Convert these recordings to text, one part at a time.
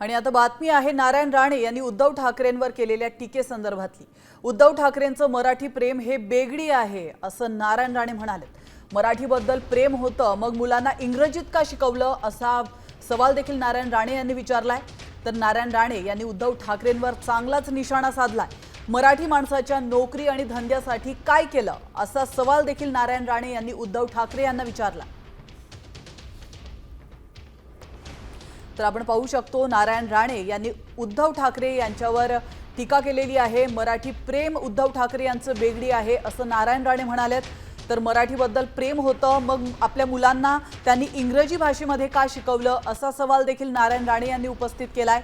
आणि आता बातमी आहे नारायण राणे यांनी उद्धव ठाकरेंवर केलेल्या टीकेसंदर्भातली। उद्धव ठाकरेंचं मराठी प्रेम हे बेगडी आहे असं नारायण राणे म्हणाले। मराठीबद्दल प्रेम होतं मग मुलांना इंग्रजीत का शिकवलं असा सवाल देखील नारायण राणे यांनी विचारलाय। तर नारायण राणे यांनी उद्धव ठाकरेंवर चांगलाच निशाणा साधलाय। मराठी माणसाच्या नोकरी आणि धंद्यासाठी काय केलं असा सवाल देखील नारायण राणे यांनी उद्धव ठाकरे यांना विचारला। तर आपण पाहू शकतो नारायण राणे यांनी उद्धव ठाकरे यांच्यावर टीका केलेली आहे। मराठी प्रेम उद्धव ठाकरे यांचं बेगडी आहे असं नारायण राणे म्हणालेत। तर मराठीबद्दल प्रेम होतं मग आपल्या मुलांना त्यांनी इंग्रजी भाषेमध्ये का शिकवलं असा सवाल देखील नारायण राणे यांनी उपस्थित केलाय।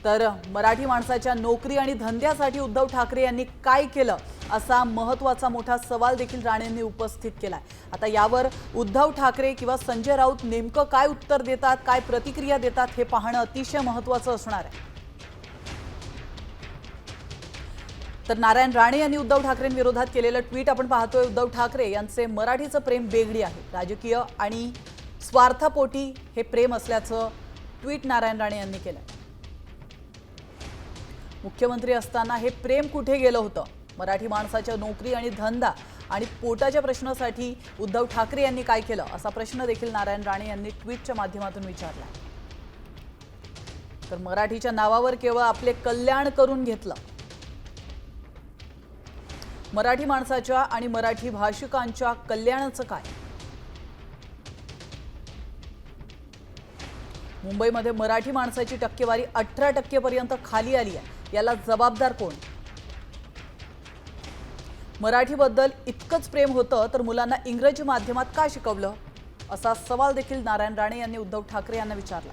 तर मराठी माणसाच्या नोकरी आणि धंद्यासाठी उद्धव ठाकरे यांनी काय केलं असा महत्त्वाचा मोठा सवाल देखील राणेंनी उपस्थित केलाय। आता यावर उद्धव ठाकरे किंवा संजय राऊत नेमकं काय उत्तर देतात, काय प्रतिक्रिया देतात हे पाहणं अतिशय महत्त्वाचं असणार आहे। तर नारायण राणे यांनी उद्धव ठाकरेंविरोधात केलेलं ट्विट आपण पाहतोय। उद्धव ठाकरे यांचे मराठीचं प्रेम बेगडी आहे, राजकीय आणि स्वार्थापोटी हे प्रेम असल्याचं ट्विट नारायण राणे यांनी केलंय। मुख्यमंत्री असताना हे प्रेम कुठे गेलं होतं? मराठी माणसाच्या नोकरी आणि धंदा आणि पोटाच्या प्रश्नासाठी उद्धव ठाकरे यांनी काय केलं असा प्रश्न देखील नारायण राणे यांनी ट्विटच्या माध्यमातून विचारला। तर मराठीच्या नावावर केवळ आपले कल्याण करून घेतलं। मराठी माणसाच्या आणि मराठी भाषिकांच्या कल्याणाचं काय? मुंबईमध्ये मराठी माणसाची टक्केवारी 18% पर्यंत खाली आली आहे, याला जबाबदार कोण? मराठीबद्दल इतकंच प्रेम होतं तर मुलांना इंग्रजी माध्यमात का शिकवलं असा सवाल देखील नारायण राणे यांनी उद्धव ठाकरे यांना विचारला।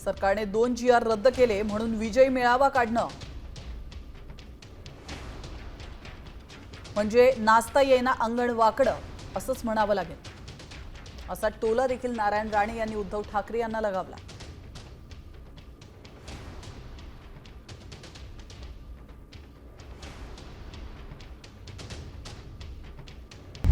सरकारने 2 GR रद्द केले म्हणून विजय मेळावा काढणं म्हणजे नाचता येईना अंगण वाकडं असंच म्हणावं लागेल असा टोला देखील नारायण राणे यांनी उद्धव ठाकरे यांना लगावला।